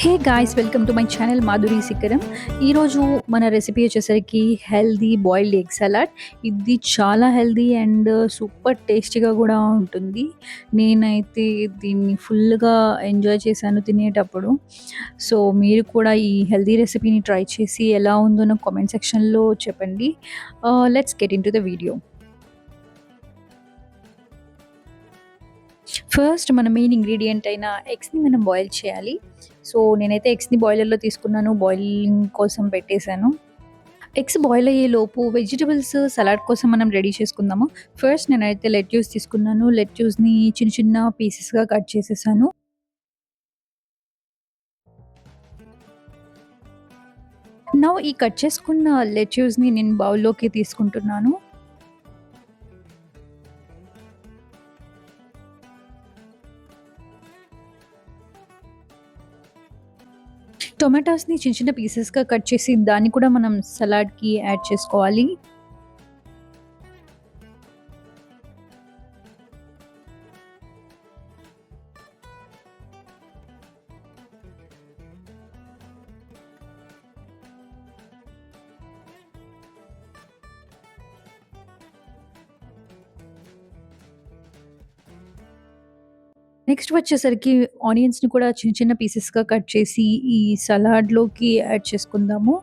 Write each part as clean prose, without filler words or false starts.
Hey guys, welcome to my channel Madhuri శిఖరం. ఈరోజు మన రెసిపీ వచ్చేసరికి హెల్దీ బాయిల్డ్ ఎగ్ సలాడ్. ఇది చాలా హెల్దీ అండ్ సూపర్ టేస్టీగా కూడా ఉంటుంది. నేనైతే దీన్ని ఫుల్గా ఎంజాయ్ చేశాను తినేటప్పుడు. సో మీరు కూడా ఈ హెల్దీ రెసిపీని ట్రై చేసి ఎలా ఉందో నాకు కామెంట్ సెక్షన్లో చెప్పండి. Let's get in to the video. First మన మెయిన్ ఇంగ్రీడియంట్ అయిన ఎగ్స్‌ని మనం బాయిల్ చేయాలి. సో నేనైతే ఎగ్స్‌ని బాయిలర్‌లో తీసుకున్నాను. బాయిలింగ్ కోసం పెట్టేసాను. ఎగ్స్ బాయిల్ అయ్యేలోపు వెజిటబుల్స్ సలాడ్ కోసం మనం రెడీ చేసుకుందాము. ఫస్ట్ నేనైతే లెట్యూస్ తీసుకున్నాను. లెట్యూస్‌ని చిన్న చిన్న పీసెస్‌గా కట్ చేసేసాను. నౌ ఈ కట్ చేసుకున్న లెట్యూస్‌ని నేను బౌల్‌లోకి తీసుకుంటున్నాను. టొమాటోస్‌ని చిన్న చిన్న పీసెస్‌గా కట్ చేసి దాన్ని కూడా మనం సలాడ్‌కి యాడ్ చేసుకోవాలి. నెక్స్ట్ వచ్చేసరికి ఆనియన్స్‌ని కూడా చిన్న చిన్న పీసెస్‌గా కట్ చేసి ఈ సలాడ్‌లోకి యాడ్ చేసుకుందాము.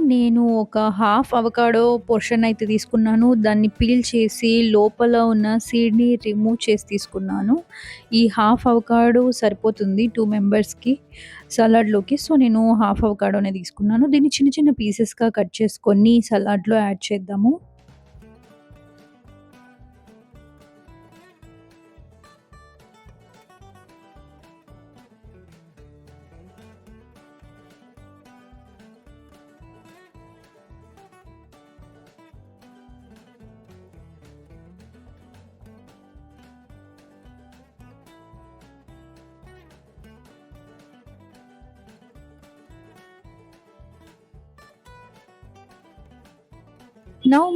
నేను ఒక హాఫ్ అవకాడో పోర్షన్ అయితే తీసుకున్నాను. దాన్ని పీల్ చేసి లోపల ఉన్న సీడ్‌ని రిమూవ్ చేసి తీసుకున్నాను. ఈ హాఫ్ అవకాడో సరిపోతుంది 2 మెంబర్స్‌కి సలాడ్‌లోకి. సో, నేను హాఫ్ అవకాడోనే తీసుకున్నాను. దీన్ని చిన్న చిన్న పీసెస్‌గా కట్ చేసుకొని సలాడ్‌లో యాడ్ చేద్దాము.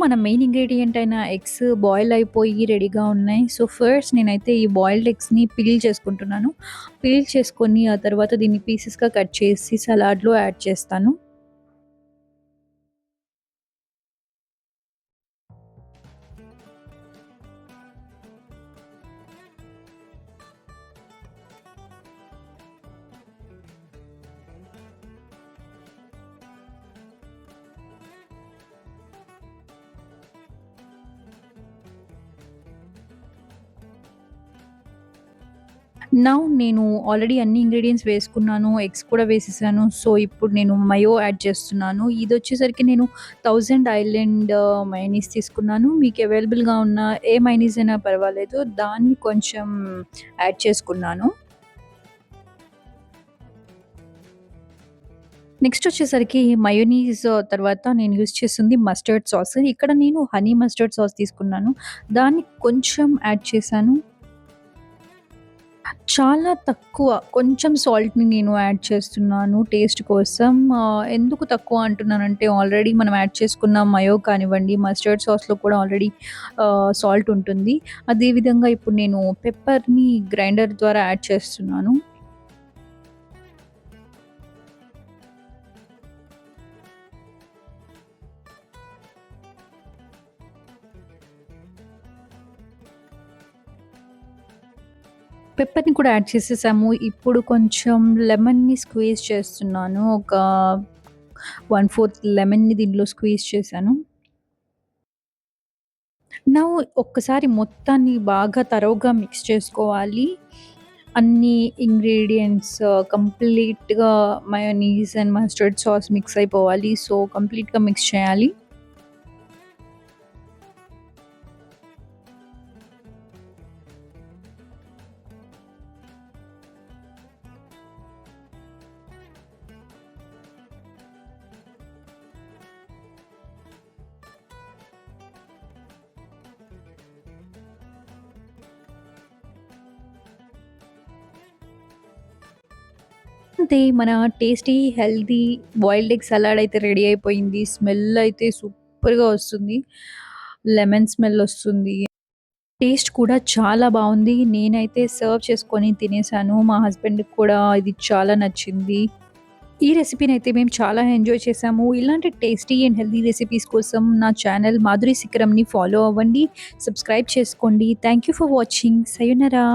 మన మెయిన్ ఇంగ్రీడియంట్ అయిన ఎగ్స్ బాయిల్ అయిపోయి రెడీగా ఉన్నాయి. సో, ఫస్ట్ నేనైతే ఈ బాయిల్డ్ ఎగ్స్‌ని పీల్ చేసుకుంటున్నాను. పీల్ చేసుకొని ఆ తర్వాత దీన్ని పీసెస్‌గా కట్ చేసి సలాడ్‌లో యాడ్ చేస్తాను. నేను ఆల్రెడీ అన్ని ఇంగ్రీడియెంట్స్ వేసుకున్నాను. ఎగ్స్ కూడా వేసేసాను. సో, ఇప్పుడు నేను మయో యాడ్ చేస్తున్నాను. ఇదొచ్చేసరికి నేను 1000 ఐలాండ్ మయోనీస్ తీసుకున్నాను. మీకు అవైలబుల్‌గా ఉన్న ఏ మయోనీస్ అయినా పర్వాలేదు. దాన్ని కొంచెం యాడ్ చేసుకున్నాను. నెక్స్ట్ వచ్చేసరికి మయోనీస్ తర్వాత నేను యూజ్ చేస్తుంది మస్టర్డ్ సాస్. ఇక్కడ నేను హనీ మస్టర్డ్ సాస్ తీసుకున్నాను. దాన్ని కొంచెం యాడ్ చేశాను. చాలా తక్కువ. కొంచెం సాల్ట్‌ని నేను యాడ్ చేస్తున్నాను టేస్ట్ కోసం. ఎందుకు తక్కువ అంటున్నానంటే ఆల్రెడీ మనం యాడ్ చేసుకున్న మయో కానివ్వండి, మస్టర్డ్ సాస్‌లో కూడా ఆల్రెడీ సాల్ట్ ఉంటుంది. అదే విధంగా ఇప్పుడు నేను పెప్పర్‌ని గ్రైండర్ ద్వారా యాడ్ చేస్తున్నాను. పెప్పర్‌ని కూడా యాడ్ చేసేసాము. ఇప్పుడు కొంచెం లెమన్‌ని స్క్వీజ్ చేస్తున్నాను. ఒక 1/4 లెమన్‌ని దీంట్లో స్క్వీజ్ చేశాను. నౌ ఒక్కసారి మొత్తాన్ని బాగా తరోగా మిక్స్ చేసుకోవాలి. అన్ని ఇంగ్రీడియెంట్స్ కంప్లీట్‌గా mayonnaise and mustard sauce mix అయిపోవాలి. సో, కంప్లీట్‌గా మిక్స్ చేయాలి. అంతే మన tasty, healthy boiled egg salad అయితే రెడీ అయిపోయింది. స్మెల్ అయితే సూపర్‌గా వస్తుంది. లెమన్ స్మెల్ వస్తుంది. టేస్ట్ కూడా చాలా బావుంది. నేనైతే సర్వ్ చేసుకొని తినేసాను. మా హస్బెండ్‌కి కూడా ఇది చాలా నచ్చింది. ఈ రెసిపీనైతే మేము చాలా ఎంజాయ్ చేసాము. ఇలాంటి టేస్టీ అండ్ హెల్తీ రెసిపీస్ కోసం నా ఛానల్ 'మాధురి సికరం'ని ఫాలో అవ్వండి. సబ్స్క్రైబ్ చేసుకోండి. Thank you for watching. సయునరా.